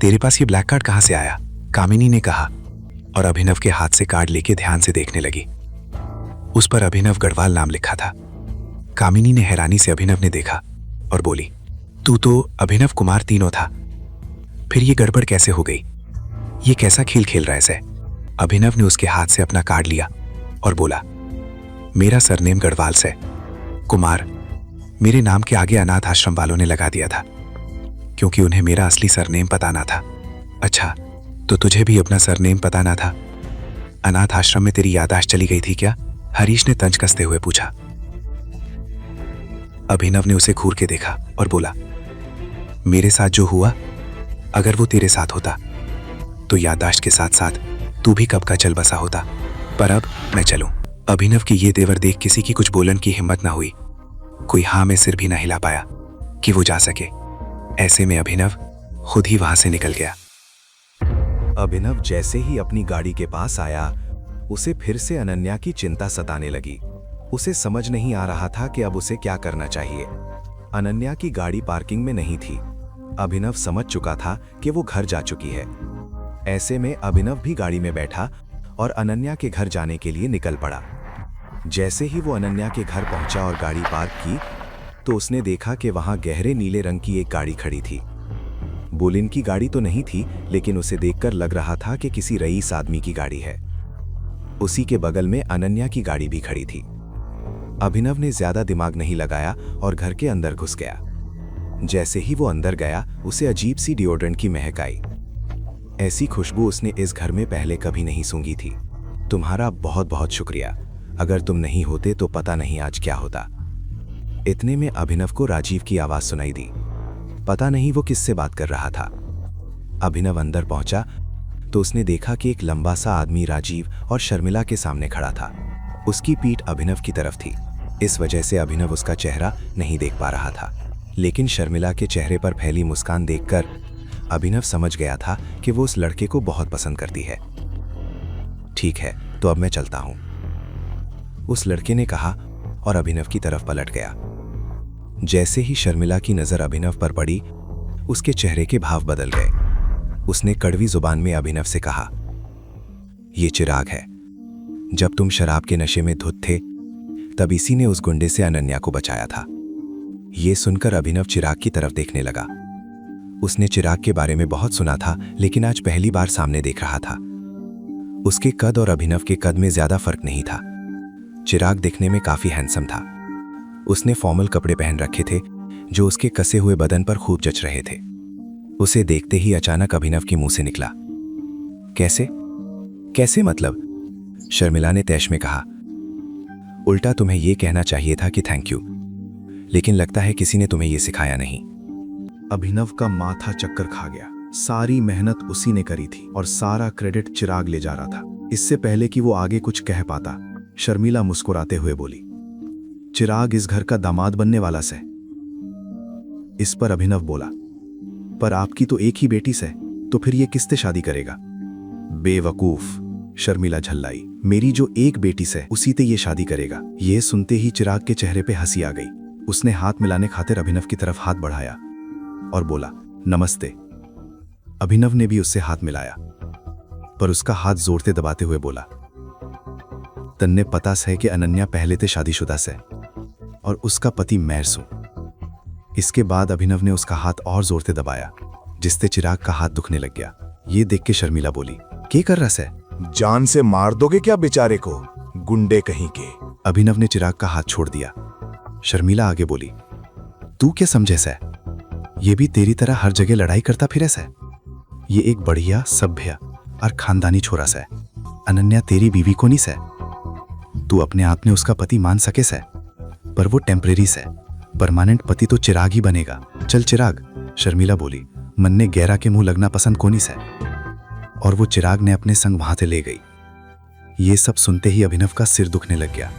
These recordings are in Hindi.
तेरे पास ये ब्लैक कार्ड कहाँ से आया? कामिनी ने कहा और अभिनव के हाथ से कार्ड लेके ध्यान से देखने लगी। उस पर अभिनव गढ़वाल नाम लिखा था। कामिनी ने हैरानी से अभिनव ने देखा और बोली, तू तो अभिनव कुमार तीनों था, फिर ये गड़बड़ कैसे हो गई? ये कैसा खेल खेल रहा है से? अभिनव ने उसके हाथ से अपना कार्ड लिया और बोला, मेरा सरनेम गढ़वाल से, कुमार मेरे नाम के आगे अनाथ आश्रम वालों ने लगा दिया था क्योंकि उन्हें मेरा असली सरनेम पता ना था। अच्छा, तो तुझे भी अपना सरनेम पता ना था? अनाथ आश्रम में तेरी याददाश्त चली गई थी क्या? हरीश ने तंज कसते हुए पूछा। अभिनव ने उसे घूर के देखा और बोला, मेरे साथ जो हुआ, अगर वो तेरे साथ होता तो याददाश्त के साथ साथ तू भी कब का चल बसा होता। पर अब मैं चलूं। अभिनव की ये तेवर देख किसी की कुछ बोलन की हिम्मत ना हुई। कोई हाँ में सिर भी ना हिला पाया कि वो जा सके। ऐसे में अभिनव खुद ही वहां से निकल गया। अभिनव जैसे ही अपनी गाड़ी के पास आया, उसे फिर से अनन्या की चिंता सताने लगी। उसे समझ नहीं आ रहा था कि अब उसे क्या करना चाहिए। अनन्या की गाड़ी पार्किंग में नहीं थी। अभिनव समझ चुका था कि वो घर जा चुकी है। ऐसे में अभिनव भी गाड़ी में बैठा और अनन्या के घर जाने के लिए निकल पड़ा। जैसे ही वो अनन्या के घर पहुंचा और गाड़ी पार्क की, तो उसने देखा कि वहां गहरे नीले रंग की एक गाड़ी खड़ी थी। बोलिन की गाड़ी तो नहीं थी, लेकिन उसे देखकर लग रहा था कि किसी रईस आदमी की गाड़ी है। उसी के बगल में अनन्या की गाड़ी भी खड़ी थी। अभिनव ने ज्यादा दिमाग नहीं लगाया और घर के अंदर घुस गया। जैसे ही वो अंदर गया, उसे अजीब सी डिओड्रेंट की महक आई। ऐसी खुशबू उसने इस घर में पहले कभी नहीं सूंघी थी। तुम्हारा बहुत बहुत शुक्रिया। अगर तुम नहीं होते तो पता नहीं आज क्या होता। इतने में अभिनव को राजीव की आवाज सुनाई दी। पता नहीं वो किससे बात कर रहा था। अभिनव अंदर पहुंचा तो उसने देखा कि एक लंबा सा आदमी राजीव और शर्मिला के सामने खड़ा था। उसकी पीठ अभिनव की तरफ थी। इस वजह से अभिनव उसका चेहरा नहीं देख पा रहा था, लेकिन शर्मिला के चेहरे पर फैली मुस्कान देखकर अभिनव समझ गया था कि वो उस लड़के को बहुत पसंद करती है। ठीक है, तो अब मैं चलता हूं, उस लड़के ने कहा और अभिनव की तरफ पलट गया। जैसे ही शर्मिला की नजर अभिनव पर पड़ी, उसके चेहरे के भाव बदल गए। उसने कड़वी जुबान में अभिनव से कहा, ये चिराग है। जब तुम शराब के नशे में धुत थे, तब इसी ने उस गुंडे से अनन्या को बचाया था। ये सुनकर अभिनव चिराग की तरफ देखने लगा। उसने चिराग के बारे में बहुत सुना था, लेकिन आज पहली बार सामने देख रहा था। उसके कद और अभिनव के कद में ज्यादा फर्क नहीं था। चिराग दिखने में काफी हैंडसम था। उसने फॉर्मल कपड़े पहन रखे थे जो उसके कसे हुए बदन पर खूब जच रहे थे। उसे देखते ही अचानक अभिनव के मुंह से निकला, कैसे कैसे मतलब? शर्मिला ने तैश में कहा, उल्टा तुम्हें यह कहना चाहिए था कि थैंक यू, लेकिन लगता है किसी ने तुम्हें यह सिखाया नहीं। अभिनव का माथा चक्कर खा गया। सारी मेहनत उसी ने करी थी और सारा क्रेडिट चिराग ले जा रहा था। इससे पहले कि वो आगे कुछ कह पाता, शर्मिला मुस्कुराते हुए बोली, चिराग इस घर का दामाद बनने वाला से। इस पर अभिनव बोला, पर आपकी तो एक ही बेटी से, तो फिर ये किससे शादी करेगा? बेवकूफ, शर्मिला झल्लाई, मेरी जो एक बेटी से उसी से ये शादी करेगा। ये सुनते ही चिराग के चेहरे पे हंसी आ गई। उसने हाथ मिलाने खातिर अभिनव की तरफ हाथ बढ़ाया और बोला, नमस्ते। अभिनव ने भी उससे हाथ मिलाया, पर उसका हाथ जोर से दबाते हुए बोला, तन्ने पता है कि अनन्या पहले से शादीशुदा से और उसका पति मैं हूं। इसके बाद अभिनव ने उसका हाथ और जोर से दबाया, जिससे चिराग का हाथ दुखने लग गया। ये देख के शर्मिला बोली, क्या कर रहा है? जान से मार दोगे क्या बेचारे को, गुंडे कहीं के? अभिनव ने चिराग का हाथ छोड़ दिया। शर्मिला आगे बोली, तू क्या समझे से? ये भी तेरी तरह हर जगह लड़ाई करता फिरे से। ये एक बढ़िया, सभ्य और खानदानी छोरा से। अनन्या तेरी बीवी को नहीं से। तू अपने आप में उसका पति मान सके से, पर वो टेम्परेरी से। परमानेंट पति तो चिराग ही बनेगा। चल चिराग, शर्मिला बोली। मन ने गहरा के मुंह लगना पसंद कोनी से, और वो चिराग ने अपने संग वहां से ले गई। ये सब सुनते ही अभिनव का सिर दुखने लग गया।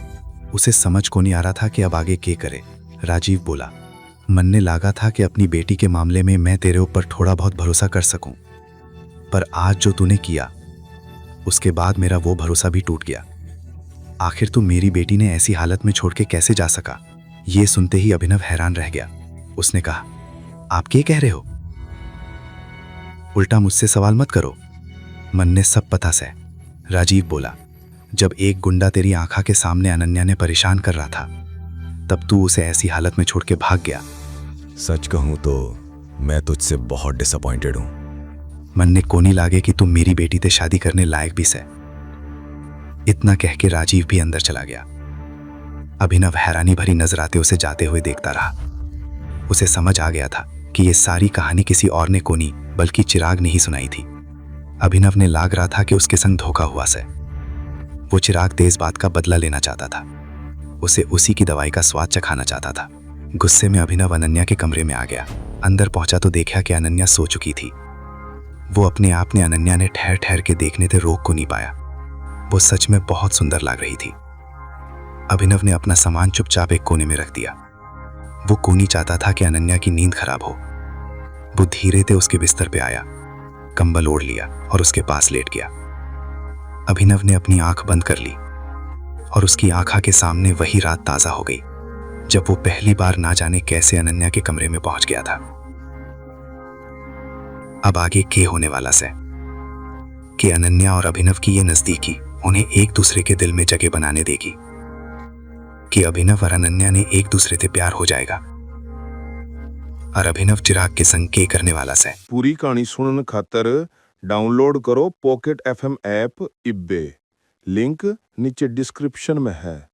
उसे समझ को नहीं आ रहा था कि अब आगे क्या करे। राजीव बोला, मन ने लागा था कि अपनी बेटी के मामले में मैं तेरे ऊपर थोड़ा बहुत भरोसा कर सकूं, पर आज जो तूने किया उसके बाद मेरा वो भरोसा भी टूट गया। आखिर तू मेरी बेटी ने ऐसी हालत में छोड़ के कैसे जा सका? ये सुनते ही अभिनव हैरान रह गया। उसने कहा, आप क्या कह रहे हो? उल्टा मुझसे सवाल मत करो। मन ने सब पता से। राजीव बोला, जब एक गुंडा तेरी आंखा के सामने अनन्या ने परेशान कर रहा था, तब तू उसे ऐसी हालत में छोड़ के भाग गया। सच कहूं तो मैं तुझसे बहुत डिसअपॉइंटेड हूं। मन ने कोनी लागे कि तुम मेरी बेटी से शादी करने लायक भी से। इतना कह के राजीव भी अंदर चला गया। अभिनव हैरानी भरी नजर आते उसे जाते हुए देखता रहा। उसे समझ आ गया था कि ये सारी कहानी किसी और ने कोनी बल्कि चिराग ने ही सुनाई थी। अभिनव ने लाग रहा था कि उसके संग धोखा हुआ से। वो चिराग तेज बात का बदला लेना चाहता था। उसे उसी की दवाई का स्वाद चखाना चाहता था। गुस्से में अभिनव अनन्या के कमरे में आ गया। अंदर पहुंचा तो देखा कि अनन्या सो चुकी थी। वो अपने आप ने अनन्या ने ठहर ठहर के देखने से रोक को नहीं पाया। वो सच में बहुत सुंदर लग रही थी। अभिनव ने अपना सामान चुपचाप एक कोने में रख दिया। वो कोनी चाहता था कि अनन्या की नींद खराब हो। वो धीरे से उसके बिस्तर पे आया, कंबल ओढ़ लिया और उसके पास लेट गया। अभिनव ने अपनी आंख बंद कर ली और उसकी आंखा के सामने वही रात ताजा हो गई जब वो पहली बार ना जाने कैसे अनन्या के कमरे में पहुंच गया था। अब आगे क्या होने वाला से कि अनन्या और अभिनव की ये नजदीकी उन्हें एक दूसरे के दिल में जगह बनाने देगी, कि अभिनव और अनन्या ने एक दूसरे से प्यार हो जाएगा और अभिनव चिराग के संग के करने वाला से। पूरी कहानी सुनने खातर डाउनलोड करो पॉकेट FM ऐप इब्बे। लिंक नीचे डिस्क्रिप्शन में है।